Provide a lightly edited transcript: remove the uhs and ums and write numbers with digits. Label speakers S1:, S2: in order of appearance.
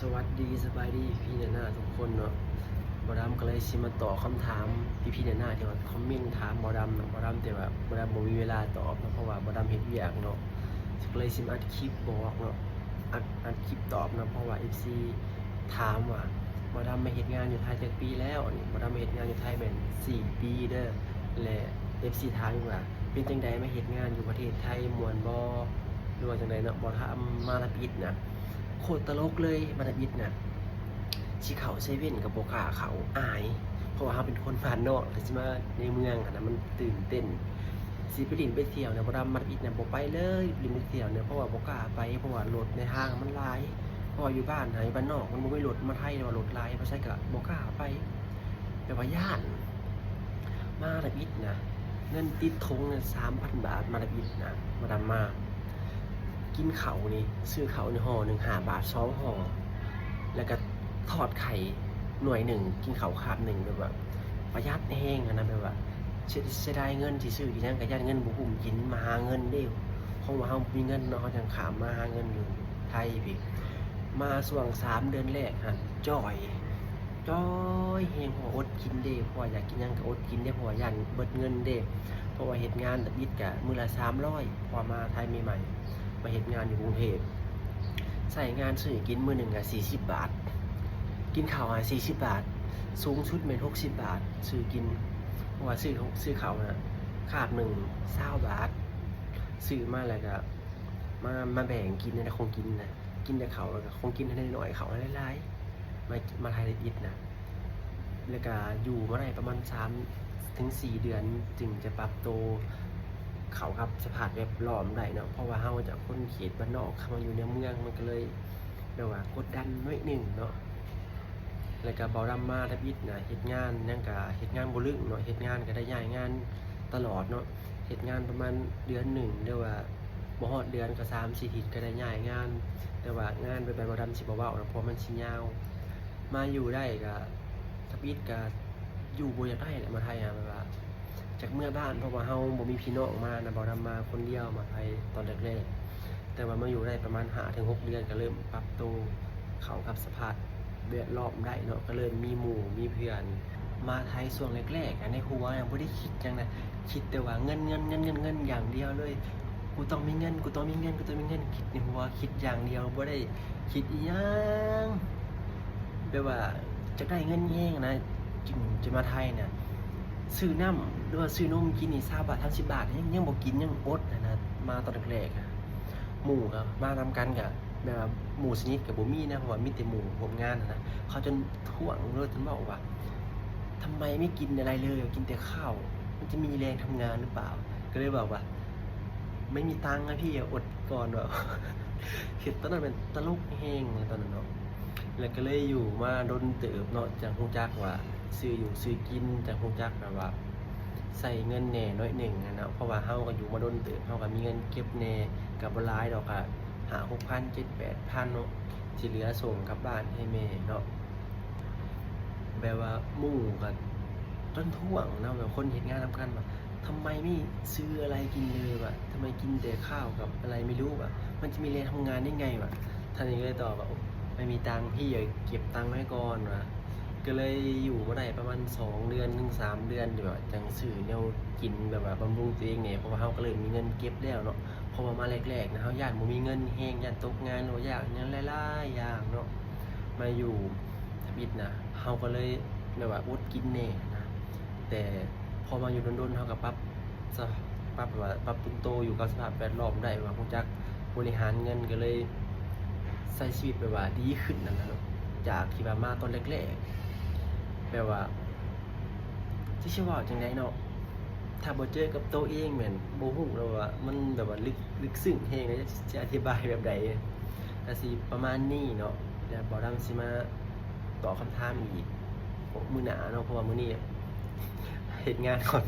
S1: สวัสดีสบายดีพี่ๆหน้าทุกคนเนาะบอดำก็เลยสิมาตอบคำถามพี่ๆหน้าที่ว่าคอมเมนต์ถามบอดำเนาะบอดำแต่ว่าบอดำบ่มีเวลาตอบเพราะว่าบอดำเฮ็ดเวียกเนาะก็เลยสิมาอัดคลิปบอกเนาะอัดคลิปตอบเนาะเพราะว่า FC ถามว่าบอดำมาเฮ็ดงานอยู่ไทยจักปีแล้วนี่บอดำมาเฮ็ดงานอยู่ไทยแม่น4 ปีเด้อและ FC ถามว่าเป็นจังไดมาเฮ็ดงานอยู่ประเทศไทยม่วนบ่หรือว่าจังไดเนาะบ่ถามมาละปิดนะโคตรตลกเลยมาละปิดน่ะ สิเขาเซเว่นกับโบกล้าเขาอายเพราะว่าเขาเป็นคนผ่านนอกแต่สิมาในเมืองอะนะมันตื่นเต้นสิไปลินไปเที่ยวเนี่ยบ่ดำมัดอิดเนี่ยบ่ไปเลยลินไปเที่ยวเนี่ยเพราะว่าบ่กล้าไปเพราะว่ารถในทางมันหลายเพราะว่าอยู่บ้านไหนบ้านนอกมันบ่มีรถมาไทยว่ารถหลายเพราะฉะนั้นก็บ่กล้าไปแต่ว่าย่านมาละอิดนะเงินติดทงเนี่ย3,000 บาทมาละอิดนะบ่ดำมากินข้าวนี่ซื้อข้าวในห่อหนึ่ง5 บาท2 ห่อแล้วก็ทอดไข่หน่วยหนึ่งกินข้าวขาดหนึ่งแบบประหยัดแห้งนะแบบว่าเสียดายเงินที่ซื้อที่นั่นก็ยัดเงินบุกุ่มกินมาหาเงินเด้วเพราะว่าเขามีเงินเนาะเขาจังขามมาหาเงินอยู่ไทยพี่มาส่วง3 เดือนแรกฮะจ้อยเฮงหัวอดกินเด้เพราะว่าอยากกินยังก็อดกินได้เพราะว่ายันเบิดเงินเด้เพราะว่าเหตุงานแบบยิดกะมื้อละ300พอมาไทยใหม่ๆมาเหตุงานอยู่กรุงเทพใส่งานซื้อกินมื้อหนึ่งอะ40 บาทกินข้าว40 บาทสูงชุดเป็น60 บาทซื้อกินเพราะว่าซื้อข้าวนะขาดหนึ่ง20 บาทซื้อมาแล้วก็มาแบ่งกินนะคงกินนะกินแต่ข้าวแล้วก็คงกินให้หน่อยข้าวหลายๆมาไทยได้อิดนะแล้วก็อยู่มาได้ประมาณ3 ถึง 4 เดือนจึงจะปรับตัวเขาครับสภาพแบบล้อมได้เนาะเพราะว่าเฮาจากคนเขตบ้านนอกเข้ามาอยู่ในเมืองมันก็เลยแบบว่ากดดันน้อยหนึ่งเนาะแล้วก็บ่ดำมาทับอิดนะเฮ็ดงานนั่นก็เฮ็ดงานบ่ลึกเนาะเฮ็ดงานก็ได้ย้ายงานตลอดเนาะเฮ็ดงานประมาณเดือนหนึ่งเรียกว่าบ่ฮอดเดือนก็3-4 อาทิตย์ก็ได้ย้ายงานแต่ว่างานไปบ่ดำสิบ่เว้านะเพราะมันสิยาวมาอยู่ได้ก็ทับอิดก็อยู่บ่อยากได้แหละมาไทยแบบว่าจากเมื่อบ้านเพราะว่าเฮาบ่มีพี่น้องมานะบ่ดำมาคนเดียวมาไทยตอนแรกๆแต่ว่ามาอยู่ได้ประมาณ5 ถึง 6 เดือนก็เริ่มปรับตัวเข้ากับสภาพแวดล้อมได้เนาะก็เลยมีหมู่มีเพื่อนมาไทยช่วงแรกๆในหัวยังบ่ได้คิดจังนะคิดแต่ว่าเงินอย่างเดียวเลยกูต้องมีเงินคิดในหัวคิดอย่างเดียวบ่ได้คิดอีหยังแบบว่าจะได้เงินแห้งนะจึงจะมาไทยเนี่ยซื้อน้ำหรือว่าซื้อนมกินนี่20 บาท30 บาทยังบ่กินยังอดนะมาตอนแรกๆหมู่ก็มานำกันก็แบบว่าหมู่สนิทกับบ่มีนะเพราะว่ามีแต่หมู่ร่วมงานนะเขาจนท่วงเลยจนบอกว่าทำไมไม่กินอะไรเลยกินแต่ข้าวมันจะมีแรงทำงานหรือเปล่าก็เลยบอกว่าไม่มีตังค์นะพี่อดก่อนแบบเห็นตอนนั้นเป็นตลกแห้งตอนนั้นเนาะแล้วก็เลยอยู่มาโดนเติบเนาะจากฮู้จักว่าซื้ออยู่ซื้อกินจากฮู้จักแบบว่าใส่เงินแหน่น้อยหนึ่งนะเพราะว่าเฮาก็อยู่มาโดนเติบเฮาก็มีเงินเก็บแหน่กับบ่หลายดอกค่ะ6,000 7-8,000เนาะที่เหลือส่งกลับบ้านให้แม่เนาะแบบว่าหมู่ก็ต้นท่วงเนาะแบบคนเฮ็ดงานนำกันว่าทำไมไม่ซื้ออะไรกินเลยวะทำไมกินแต่ข้าวกับอะไรไม่รู้วะมันจะมีแรงทำงานได้ไงวะท่านนี้ก็เลยตอบว่าไม่มีตังค์พี่อย่าเก็บตังค์ไว้ก่อนวะก็เลยอยู่มาได้ประมาณ2 เดือนถึง 3 เดือนอยู่แบบจังซื้อแนวกินแบบว่าบำรุงตัวเองเนี่ยเพราะว่าเฮาก็เลยมีเงินเก็บแล้วเนาะพอมาแรกๆนะเฮาย่านบ่มีเงินแฮงย่านตกงานหรือว่าอย่างหยังหลายๆอย่างเนาะมาอยู่ทบิดนะเฮาก็เลยแบบว่าอดกินแน่นะแต่พอมาอยู่โดนๆเฮาก็ปรับแบบว่าปรับปรุงตัวอยู่กับสภาพแวดล้อมได้ว่ารู้จักบริหารเงินก็เลยใช้ชีวิตแบบว่าดีขึ้นนั่นแหละเนาะจากที่ว่ามาตอนแรกๆแบบว่าที่ชื่อว่าจังไดเนาะถ้าบ่เจอกับตัวเองแม่นบ่ฮู้แล้วว่ามันแบบว่าลึกซึ้งแฮงเลยจะอธิบายแบบใดก็สิประมาณนี้เนาะแล้วบ่ดำสิมาตอบคำถามอีกมื้อหน้าเนาะเพราะว่ามื้อนี้เฮ็ดงานก่อน